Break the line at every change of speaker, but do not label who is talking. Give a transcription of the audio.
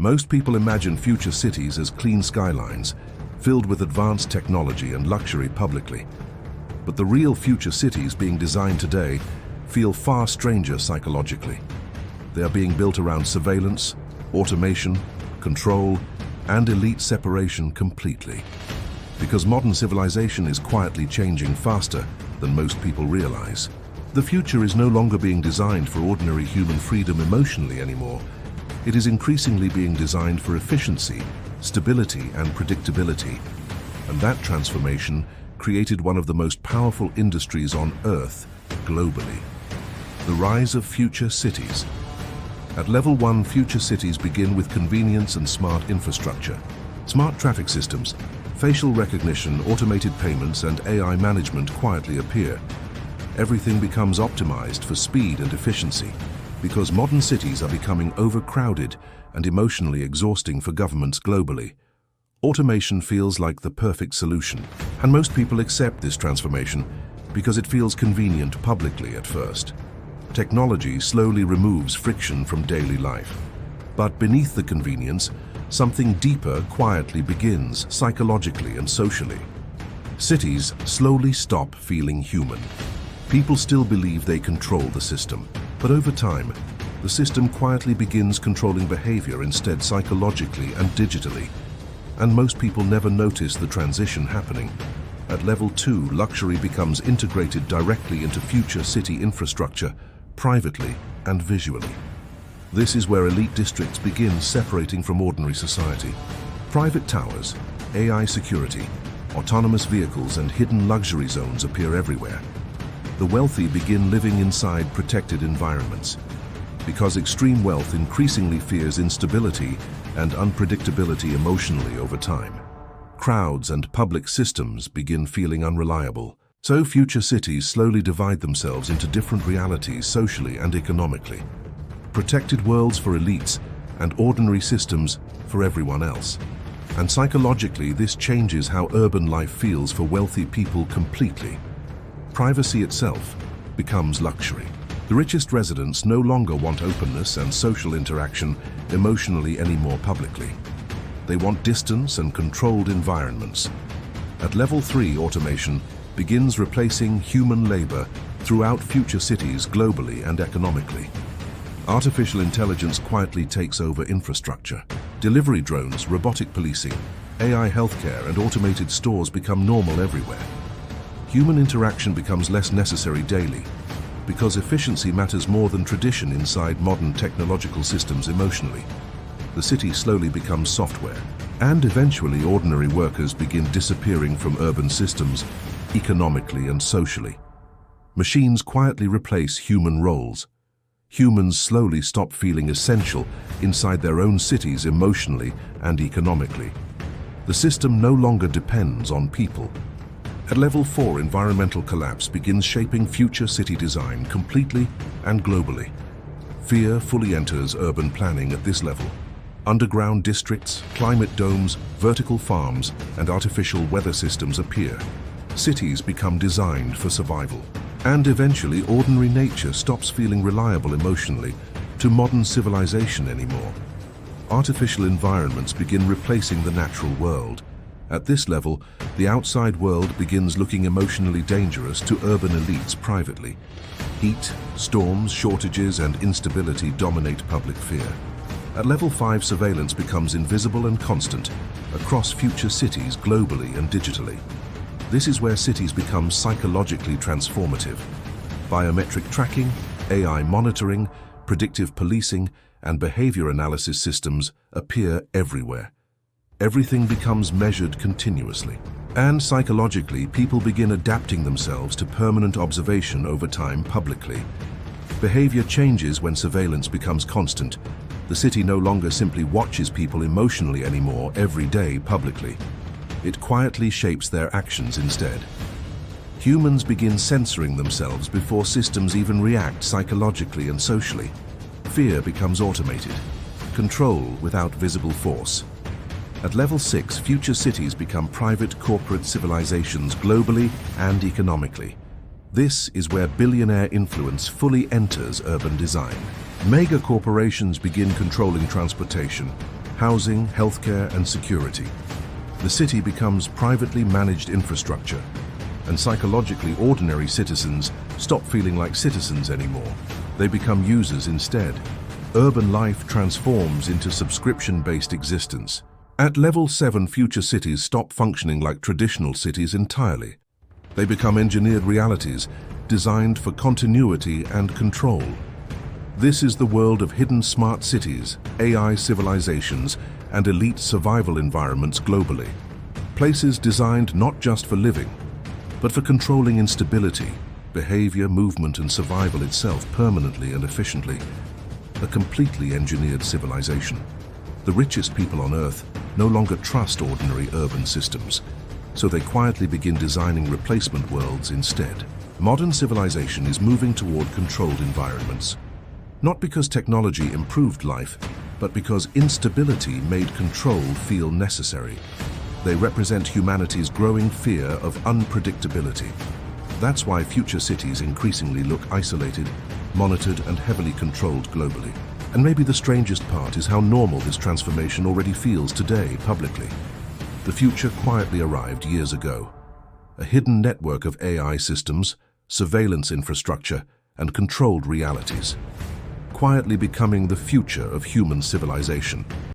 Most people imagine future cities as clean skylines, filled with advanced technology and luxury publicly. But the real future cities being designed today feel far stranger psychologically. They are being built around surveillance, automation, control, and elite separation completely. Because modern civilization is quietly changing faster than most people realize. The future is no longer being designed for ordinary human freedom emotionally anymore. It is increasingly being designed for efficiency, stability, and predictability. And that transformation created one of the most powerful industries on Earth globally. The rise of future cities. At level 1, future cities begin with convenience and smart infrastructure. Smart traffic systems, facial recognition, automated payments, and AI management quietly appear. Everything becomes optimized for speed and efficiency, because modern cities are becoming overcrowded and emotionally exhausting for governments globally. Automation feels like the perfect solution, and most people accept this transformation because it feels convenient publicly at first. Technology slowly removes friction from daily life. But beneath the convenience, something deeper quietly begins, psychologically and socially. Cities slowly stop feeling human. People still believe they control the system, but over time, the system quietly begins controlling behavior instead, psychologically and digitally. And most people never notice the transition happening. At level 2, luxury becomes integrated directly into future city infrastructure, privately and visually. This is where elite districts begin separating from ordinary society. Private towers, AI security, autonomous vehicles, and hidden luxury zones appear everywhere. The wealthy begin living inside protected environments, because extreme wealth increasingly fears instability and unpredictability emotionally over time. Crowds and public systems begin feeling unreliable. So future cities slowly divide themselves into different realities socially and economically. Protected worlds for elites and ordinary systems for everyone else. And psychologically, this changes how urban life feels for wealthy people completely. Privacy itself becomes luxury. The richest residents no longer want openness and social interaction emotionally anymore publicly. They want distance and controlled environments. At level 3, automation begins replacing human labor throughout future cities globally and economically. Artificial intelligence quietly takes over infrastructure. Delivery drones, robotic policing, AI healthcare, and automated stores become normal everywhere. Human interaction becomes less necessary daily, because efficiency matters more than tradition inside modern technological systems emotionally. The city slowly becomes software, and eventually ordinary workers begin disappearing from urban systems, economically and socially. Machines quietly replace human roles. Humans slowly stop feeling essential inside their own cities emotionally and economically. The system no longer depends on people. At level 4, environmental collapse begins shaping future city design completely and globally. Fear fully enters urban planning at this level. Underground districts, climate domes, vertical farms, and artificial weather systems appear. Cities become designed for survival. And eventually, ordinary nature stops feeling reliable emotionally to modern civilization anymore. Artificial environments begin replacing the natural world. At this level, the outside world begins looking emotionally dangerous to urban elites privately. Heat, storms, shortages, and instability dominate public fear. At level 5, surveillance becomes invisible and constant across future cities globally and digitally. This is where cities become psychologically transformative. Biometric tracking, AI monitoring, predictive policing, and behavior analysis systems appear everywhere. Everything becomes measured continuously. And psychologically, people begin adapting themselves to permanent observation over time publicly. Behavior changes when surveillance becomes constant. The city no longer simply watches people emotionally anymore every day publicly. It quietly shapes their actions instead. Humans begin censoring themselves before systems even react psychologically and socially. Fear becomes automated. Control without visible force. At level 6, future cities become private corporate civilizations globally and economically. This is where billionaire influence fully enters urban design. Mega corporations begin controlling transportation, housing, healthcare, and security. The city becomes privately managed infrastructure, and psychologically ordinary citizens stop feeling like citizens anymore. They become users instead. Urban life transforms into subscription-based existence. At level 7, future cities stop functioning like traditional cities entirely. They become engineered realities designed for continuity and control. This is the world of hidden smart cities, AI civilizations, and elite survival environments globally. Places designed not just for living, but for controlling instability, behavior, movement, and survival itself permanently and efficiently. A completely engineered civilization. The richest people on Earth no longer trust ordinary urban systems, so they quietly begin designing replacement worlds instead. Modern civilization is moving toward controlled environments. Not because technology improved life, but because instability made control feel necessary. They represent humanity's growing fear of unpredictability. That's why future cities increasingly look isolated, monitored, and heavily controlled globally. And maybe the strangest part is how normal this transformation already feels today publicly. The future quietly arrived years ago. A hidden network of AI systems, surveillance infrastructure, and controlled realities. Quietly becoming the future of human civilization.